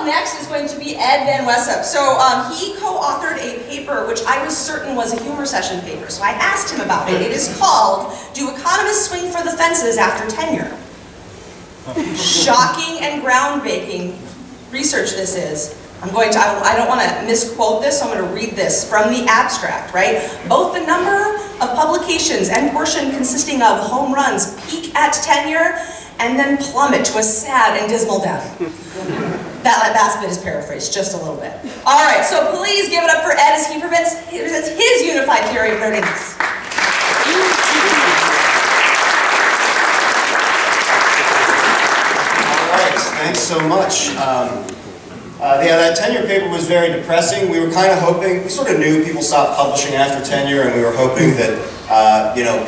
Up next is going to be Ed Van Wesep. So he co-authored a paper which I was certain was a humor session paper, so I asked him about it. It is called, "Do Economists Swing for the Fences After Tenure?" Shocking and groundbreaking research this is. I don't want to misquote this, so I'm going to read this from the abstract, right? Both the number of publications and portion consisting of home runs peak at tenure and then plummet to a sad and dismal death. That last bit is paraphrased just a little bit. All right, so please give it up for Ed as he presents his unified theory of nerdiness. All right, thanks so much. Yeah, that tenure paper was very depressing. We were kind of hoping, we sort of knew people stopped publishing after tenure, and we were hoping that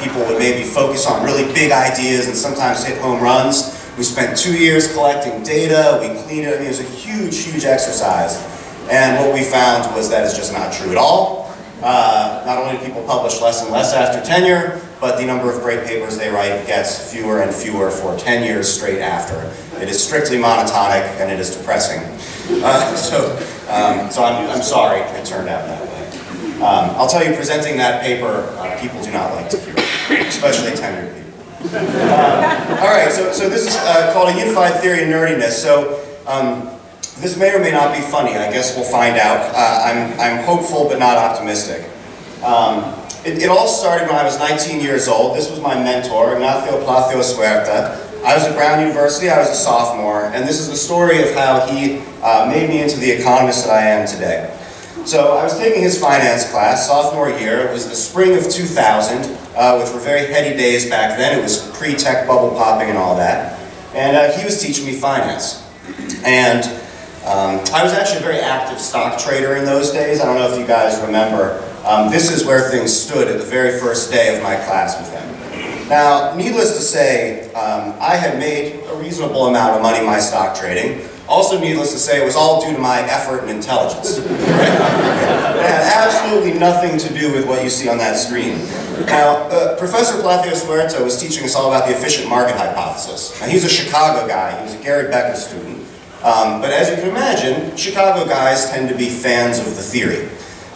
people would maybe focus on really big ideas and sometimes hit home runs. We spent 2 years collecting data, we cleaned it. I mean, it was a huge, huge exercise. And what we found was that it's just not true at all. Not only do people publish less and less after tenure, but the number of great papers they write gets fewer and fewer for 10 years straight after. It is strictly monotonic, and it is depressing. So I'm sorry it turned out that way. I'll tell you, presenting that paper, people do not like to hear it, especially tenured people. All right, so this is called a unified theory of nerdiness. So this may or may not be funny. I guess we'll find out. I'm hopeful but not optimistic. It all started when I was 19 years old. This was my mentor, Ignacio Palacio Suerta. I was at Brown University, I was a sophomore, and this is the story of how he made me into the economist that I am today. So I was taking his finance class, sophomore year. It was the spring of 2000, which were very heady days back then. It was pre-tech bubble popping and all that. And he was teaching me finance. And I was actually a very active stock trader in those days. I don't know if you guys remember. This is where things stood at the very first day of my class with him. Now, needless to say, I had made a reasonable amount of money in my stock trading. Also, needless to say, it was all due to my effort and intelligence. Right? It had absolutely nothing to do with what you see on that screen. Now, Professor Palacio Suerta was teaching us all about the efficient market hypothesis. Now, he's a Chicago guy. He was a Gary Becker student. But as you can imagine, Chicago guys tend to be fans of the theory.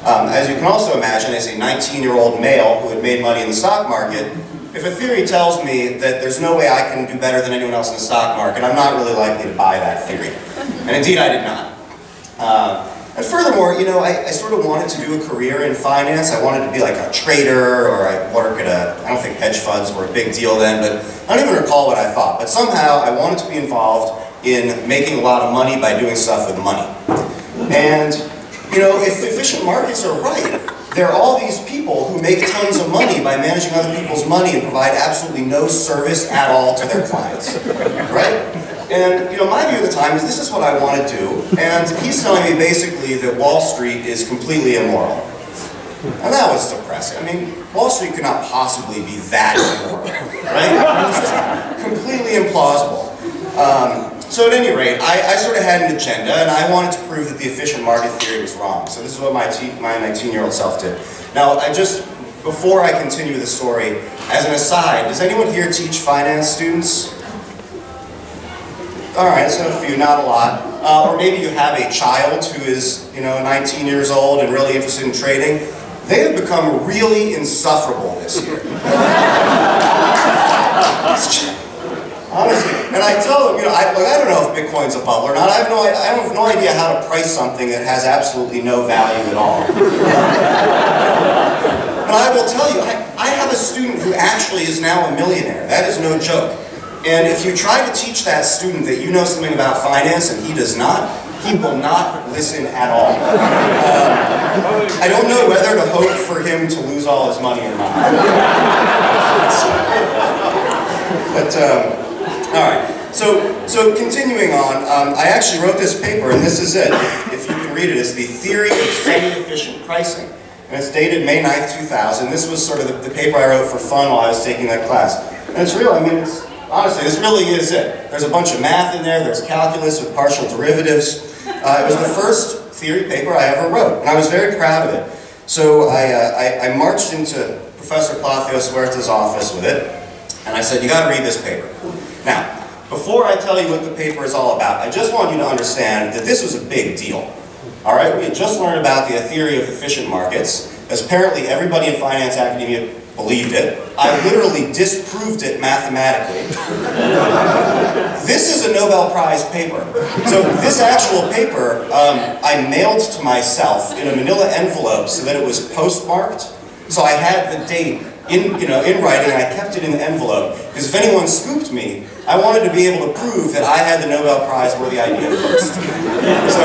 As you can also imagine, as a 19-year-old male who had made money in the stock market, if a theory tells me that there's no way I can do better than anyone else in the stock market, I'm not really likely to buy that theory. And indeed, I did not. And furthermore, you know, I sort of wanted to do a career in finance. I wanted to be like a trader, or I'd work at I don't think hedge funds were a big deal then, but I don't even recall what I thought. But somehow, I wanted to be involved in making a lot of money by doing stuff with money. And, you know, if efficient markets are right, there are all these people who make tons of money by managing other people's money and provide absolutely no service at all to their clients, right? And, you know, my view at the time is this is what I want to do, and he's telling me basically that Wall Street is completely immoral. And that was depressing. I mean, Wall Street could not possibly be that immoral, right? It was just completely implausible. So at any rate, I sort of had an agenda, and I wanted to prove that the efficient market theory was wrong. So this is what my 19-year-old self did. Now, before I continue the story, as an aside, does anyone here teach finance students? All right, so a few, not a lot. Or maybe you have a child who is, you know, 19 years old and really interested in trading. They have become really insufferable this year. Honestly, and I tell them, you know, I don't know if Bitcoin's a bubble or not. I have no idea how to price something that has absolutely no value at all. But I will tell you, I have a student who actually is now a millionaire. That is no joke. And if you try to teach that student that you know something about finance and he does not, he will not listen at all. I don't know whether to hope for him to lose all his money or not. But, all right, so continuing on, I actually wrote this paper, and this is it. If you can read it, it's The Theory of Semi-Efficient Pricing. And it's dated May 9th, 2000. This was sort of the paper I wrote for fun while I was taking that class. And it's real, I mean, honestly, this really is it. There's a bunch of math in there, there's calculus with partial derivatives. It was the first theory paper I ever wrote, and I was very proud of it. So I marched into Professor Palacio Suerta's office with it, and I said, you gotta read this paper. Now, before I tell you what the paper is all about, I just want you to understand that this was a big deal. All right, we had just learned about the theory of efficient markets, as apparently everybody in finance academia believed it. I literally disproved it mathematically. This is a Nobel Prize paper. So this actual paper, I mailed to myself in a manila envelope so that it was postmarked. So I had the date in writing, and I kept it in the envelope, because if anyone scooped me, I wanted to be able to prove that I had the Nobel Prize worthy idea first. So,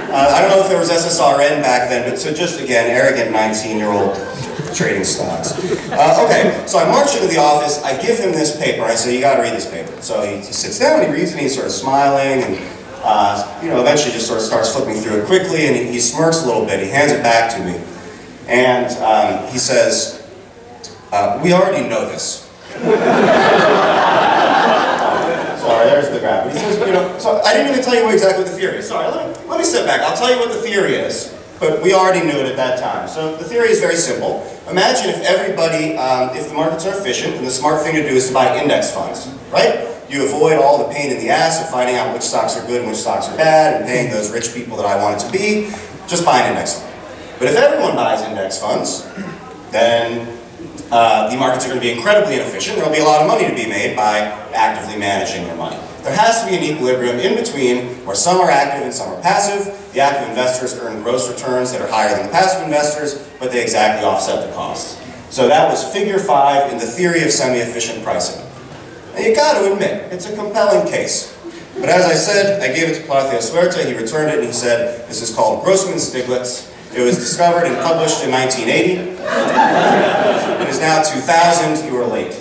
I don't know if there was SSRN back then, but so just again, arrogant 19-year-old trading stocks. Okay, so I march into the office, I give him this paper, I say, you gotta read this paper. So he sits down, he reads it, and he's sort of smiling, and eventually just sort of starts flipping through it quickly, and he smirks a little bit, he hands it back to me. And he says, we already know this. Sorry, there's the graph. He says, so I didn't even tell you exactly what the theory is. Sorry, let me step back. I'll tell you what the theory is, but we already knew it at that time. So the theory is very simple. Imagine if everybody, if the markets are efficient, then the smart thing to do is to buy index funds, right? You avoid all the pain in the ass of finding out which stocks are good and which stocks are bad and paying those rich people that I want it to be. Just buy an index fund. But if everyone buys index funds, then the markets are going to be incredibly inefficient. There will be a lot of money to be made by actively managing their money. There has to be an equilibrium in between where some are active and some are passive. The active investors earn gross returns that are higher than the passive investors, but they exactly offset the costs. So that was figure 5 in the theory of semi-efficient pricing. And you got to admit, it's a compelling case. But as I said, I gave it to Palacio Suerte, he returned it, and he said, this is called Grossman-Stiglitz. It was discovered and published in 1980. It is now 2000, you are late.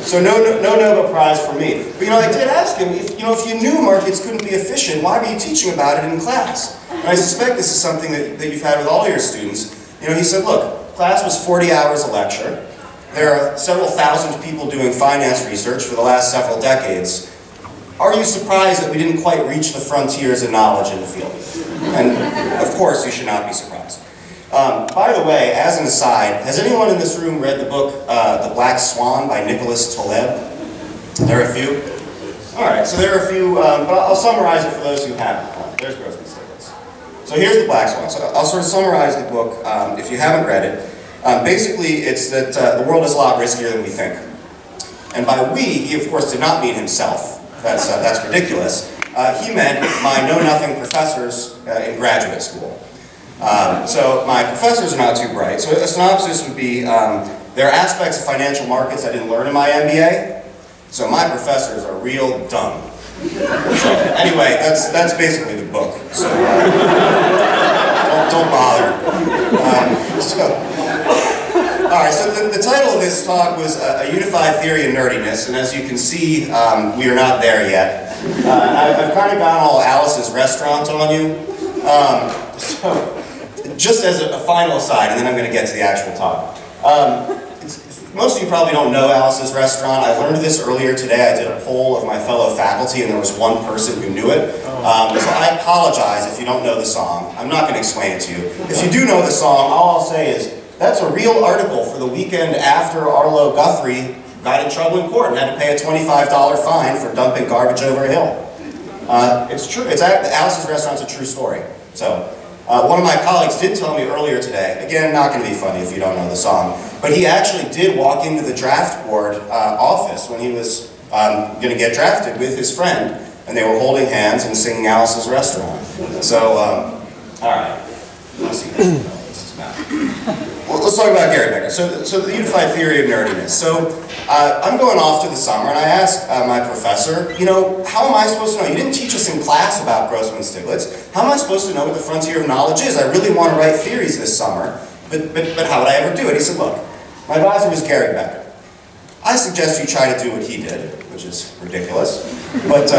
So no Nobel Prize for me. But I did ask him, if you knew markets couldn't be efficient, why were you teaching about it in class? And I suspect this is something that you've had with all your students. He said, look, class was 40 hours a lecture. There are several thousand people doing finance research for the last several decades. Are you surprised that we didn't quite reach the frontiers of knowledge in the field? And of course, you should not be surprised. By the way, as an aside, has anyone in this room read the book The Black Swan by Nicholas Taleb? There are a few? Alright, so there are a few, but I'll summarize it for those who haven't. There's Grossman-Stiglitz. So here's The Black Swan. So I'll sort of summarize the book if you haven't read it. Basically, it's that the world is a lot riskier than we think. And by we, he of course did not mean himself. That's ridiculous. He meant my know-nothing professors in graduate school. So my professors are not too bright. So a synopsis would be, there are aspects of financial markets I didn't learn in my MBA, so my professors are real dumb. So anyway, that's basically the book. So don't bother. Alright, so the title of this talk was A Unified Theory of Nerdiness, and as you can see, we are not there yet. I've kind of gone all Alice's Restaurant on you. So, just as a final aside, and then I'm going to get to the actual talk. Most of you probably don't know Alice's Restaurant. I learned this earlier today. I did a poll of my fellow faculty, and there was one person who knew it. So I apologize if you don't know the song. I'm not going to explain it to you. If you do know the song, all I'll say is, that's a real article for the weekend after Arlo Guthrie got in trouble in court and had to pay a $25 fine for dumping garbage over a hill. It's true. Alice's Restaurant's a true story. So, one of my colleagues did tell me earlier today, again, not going to be funny if you don't know the song, but he actually did walk into the draft board office when he was going to get drafted with his friend, and they were holding hands and singing Alice's Restaurant. So, all right. Let's see. Well, let's talk about Gary Becker. So the unified theory of nerdiness. So I'm going off to the summer, and I asked my professor, how am I supposed to know? You didn't teach us in class about Grossman-Stiglitz. How am I supposed to know what the frontier of knowledge is? I really want to write theories this summer, but how would I ever do it? He said, look, my advisor was Gary Becker. I suggest you try to do what he did, which is ridiculous. But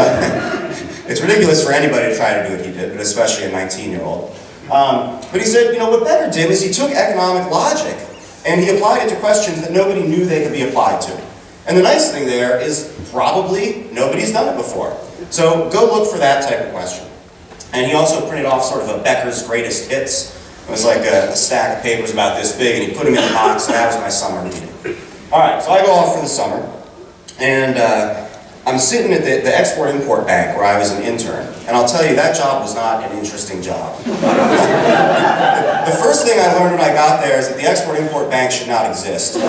it's ridiculous for anybody to try to do what he did, but especially a 19-year-old. But he said, what Becker did is he took economic logic and he applied it to questions that nobody knew they could be applied to. And the nice thing there is probably nobody's done it before. So go look for that type of question. And he also printed off sort of a Becker's greatest hits. It was like a stack of papers about this big, and he put them in a box, and that was my summer reading. All right, so I go off for the summer, and I'm sitting at the Export-Import Bank where I was an intern, and I'll tell you, that job was not an interesting job. The first thing I learned when I got there is that the Export-Import Bank should not exist. And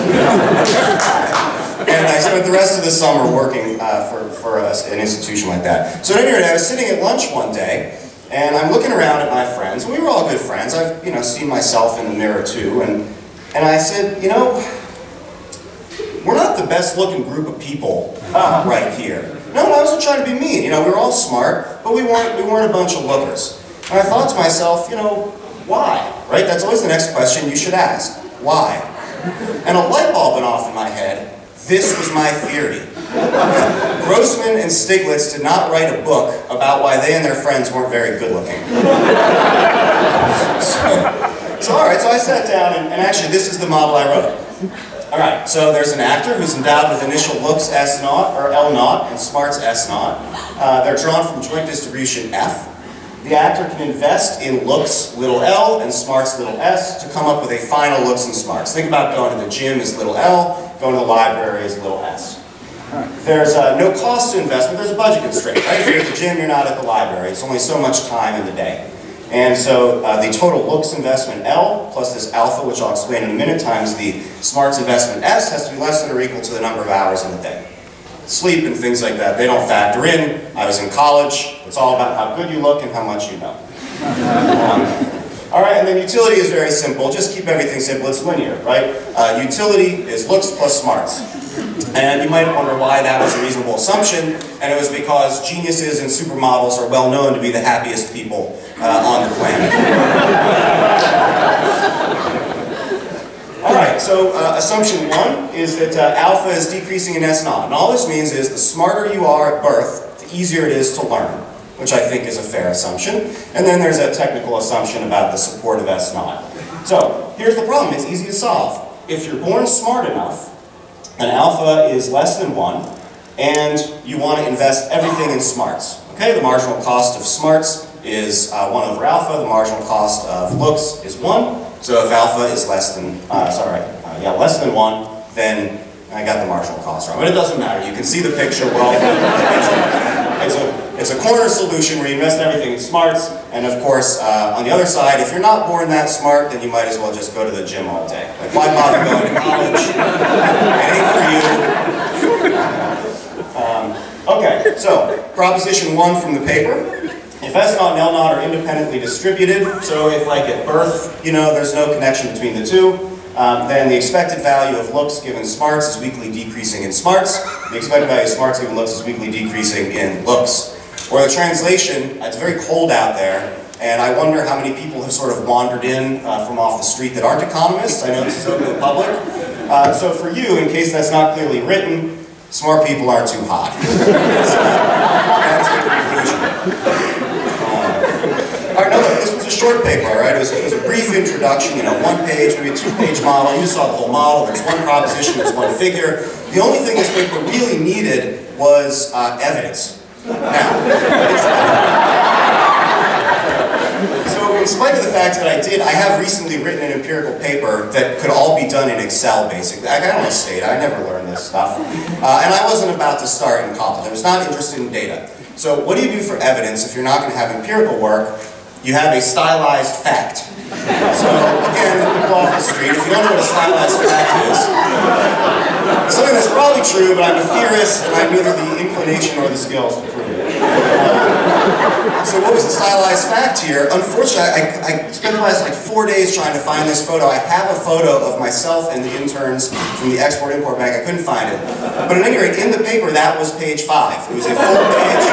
I spent the rest of the summer working for an institution like that. So at any rate, I was sitting at lunch one day, and I'm looking around at my friends, and we were all good friends. I've seen myself in the mirror too, and I said, we're not the best looking group of people right here. No, I wasn't trying to be mean. We were all smart, but we weren't a bunch of lookers. And I thought to myself, why? Right? That's always the next question you should ask. Why? And a light bulb went off in my head. This was my theory. Grossman and Stiglitz did not write a book about why they and their friends weren't very good looking. So all right, so I sat down, and actually this is the model I wrote. All right, so there's an actor who's endowed with initial looks S0 or L0 and smarts S0. They're drawn from joint distribution F. The actor can invest in looks little l and smarts little s to come up with a final looks and smarts. Think about going to the gym as little l, going to the library as little s. There's no cost to investment, there's a budget constraint, right? If you're at the gym, you're not at the library. It's only so much time in the day. And so the total looks investment L plus this alpha, which I'll explain in a minute, times the smarts investment S has to be less than or equal to the number of hours in the day. Sleep and things like that, they don't factor in. I was in college. It's all about how good you look and how much you know. All right, and then utility is very simple. Just keep everything simple. It's linear, right? Utility is looks plus smarts. And you might wonder why that was a reasonable assumption, and it was because geniuses and supermodels are well known to be the happiest people on the planet. All right, so assumption one is that alpha is decreasing in S0. And all this means is the smarter you are at birth, the easier it is to learn, which I think is a fair assumption. And then there's a technical assumption about the support of S0. So here's the problem, it's easy to solve. If you're born smart enough, and alpha is less than 1, and you want to invest everything in smarts. Okay, the marginal cost of smarts is 1 over alpha, the marginal cost of looks is 1. So if alpha is less than, less than 1, then I got the marginal cost wrong. But it doesn't matter, you can see the picture, we're all it's a corner solution where you invest everything in smarts, and of course, on the other side, if you're not born that smart, then you might as well just go to the gym all day. Like, why bother going to college? It ain't for you. Okay, so, proposition 1 from the paper. If S0 and L0 are independently distributed, so if like at birth, there's no connection between the two, then the expected value of looks given smarts is weakly decreasing in smarts. The expected value of smarts given looks is weakly decreasing in looks. Or the translation, it's very cold out there, and I wonder how many people have sort of wandered in from off the street that aren't economists. I know this is open to the public. So for you, in case that's not clearly written, smart people aren't too hot. That's the conclusion. All right, no, this was a short paper, all right? It was a brief introduction, 1 page, maybe a 2-page model. You saw the whole model. There's one proposition, there's one figure. The only thing this paper really needed was evidence. Now, so in spite of the fact that I have recently written an empirical paper that could all be done in Excel, basically. I don't state, I never learned this stuff. And I wasn't about to start in college. I was not interested in data. So what do you do for evidence if you're not going to have empirical work? You have a stylized fact. So again, people off the street, if you don't know what a stylized fact is, it's something that's probably true, but I'm a theorist and I have neither the inclination or the skills to prove it. So what was the stylized fact here? Unfortunately, I spent the last 4 days trying to find this photo. I have a photo of myself and the interns from the Export-Import Bank. I couldn't find it. But at any rate, in the paper, that was page 5. It was a full-page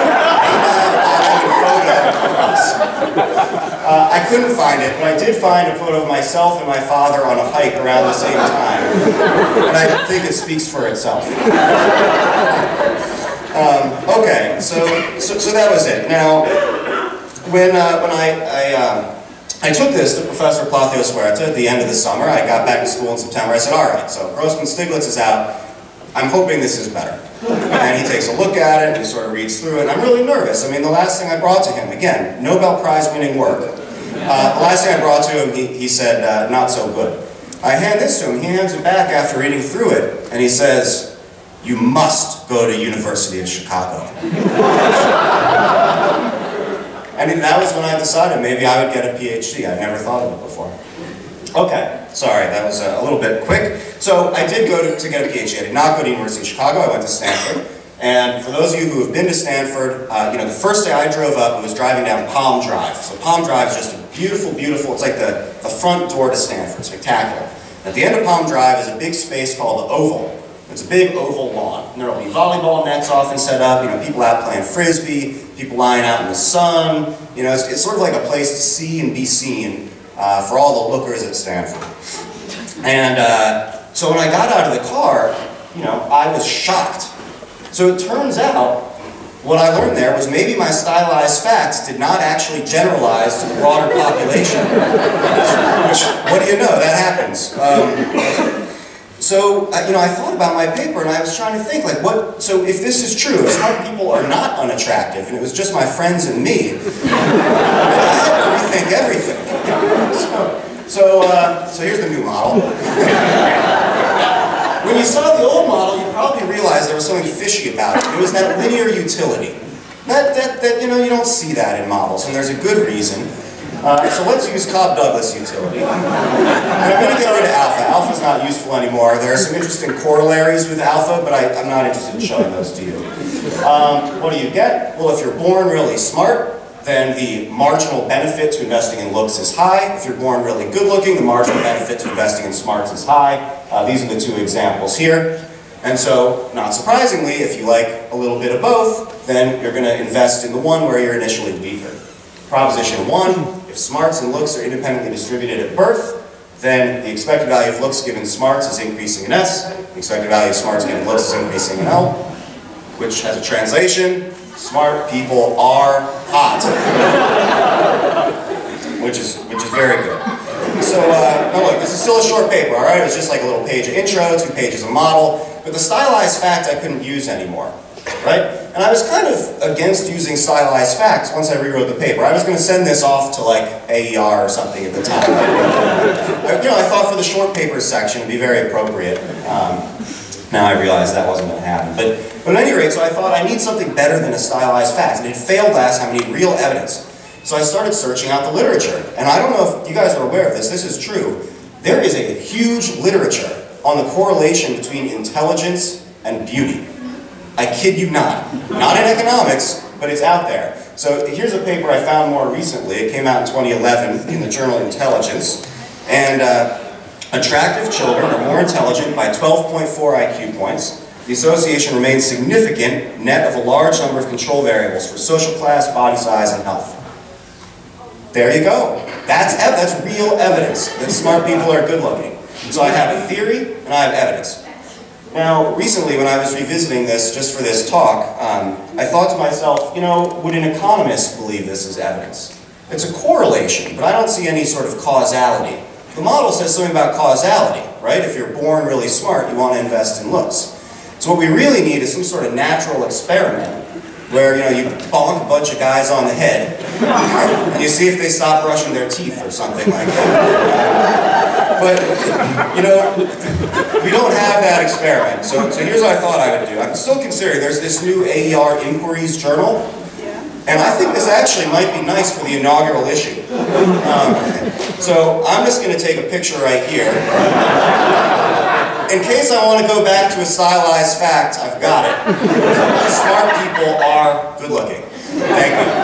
photo of us. I couldn't find it, but I did find a photo of myself and my father on a hike around the same time. And I think it speaks for itself. Okay, so that was it. Now, when I took this to Professor Plathios Huerta at the end of the summer, I got back to school in September, I said, all right, so Grossman-Stiglitz is out, I'm hoping this is better. And he takes a look at it, and he sort of reads through it, and I'm really nervous. I mean, the last thing I brought to him, again, Nobel Prize winning work, the last thing I brought to him, he said, not so good. I hand this to him, he hands it back after reading through it, and he says, "You must go to University of Chicago." And that was when I decided maybe I would get a PhD. I'd never thought of it before. Okay, sorry, that was a little bit quick. So I did go to get a PhD. I did not go to University of Chicago, I went to Stanford. And for those of you who have been to Stanford, the first day I drove up, I was driving down Palm Drive. So Palm Drive is just a beautiful, beautiful, it's like the front door to Stanford, spectacular. At the end of Palm Drive is a big space called the Oval. It's a big oval lawn. And there will be volleyball nets often set up, people out playing Frisbee, people lying out in the sun. It's sort of like a place to see and be seen for all the lookers at Stanford. And so when I got out of the car, I was shocked. So it turns out, what I learned there was maybe my stylized facts did not actually generalize to the broader population. Which, what do you know, that happens. So, I thought about my paper and I was trying to think, so if this is true, if smart people are not unattractive and it was just my friends and me, I had to rethink everything. So here's the new model. When you saw the old model, you probably realized there was something fishy about it. It was that linear utility. You don't see that in models, and there's a good reason. So let's use Cobb-Douglas utility. And I'm going to get rid of alpha. Alpha's not useful anymore. There are some interesting corollaries with alpha, but I'm not interested in showing those to you. What do you get? Well, if you're born really smart, then the marginal benefit to investing in looks is high. If you're born really good looking, the marginal benefit to investing in smarts is high. These are the two examples here. And so, not surprisingly, if you like a little bit of both, then you're going to invest in the one where you're initially weaker. Proposition 1, if smarts and looks are independently distributed at birth, then the expected value of looks given smarts is increasing in S, the expected value of smarts given looks is increasing in L, which has a translation: smart people are hot. which is very good. So, now look, this is still a short paper, all right? It was just like a little page of intro, 2 pages of model, but the stylized fact I couldn't use anymore, right? And I was kind of against using stylized facts once I rewrote the paper. I was going to send this off to like AER or something at the time. I thought for the short papers section it'd be very appropriate. Now I realize that wasn't going to happen. But at any rate, so I thought I need something better than a stylized fact. And it failed last time, I need real evidence. So I started searching out the literature. And I don't know if you guys are aware of this, this is true. There is a huge literature on the correlation between intelligence and beauty. I kid you not. Not in economics, but it's out there. So here's a paper I found more recently. It came out in 2011 in the journal Intelligence. And attractive children are more intelligent by 12.4 IQ points. The association remains significant, net of a large number of control variables for social class, body size, and health. There you go. That's real evidence that smart people are good looking. So I have a theory and I have evidence. Now, recently when I was revisiting this, just for this talk, I thought to myself, would an economist believe this is evidence? It's a correlation, but I don't see any sort of causality. The model says something about causality, right? If you're born really smart, you want to invest in looks. So what we really need is some sort of natural experiment where, you bonk a bunch of guys on the head and you see if they stop brushing their teeth or something like that. But, we don't have that experiment. So here's what I thought I would do. I'm still considering, there's this new AER Inquiries journal, and I think this actually might be nice for the inaugural issue. So I'm just going to take a picture right here. In case I want to go back to a stylized fact, I've got it. Smart people are good looking. Thank you.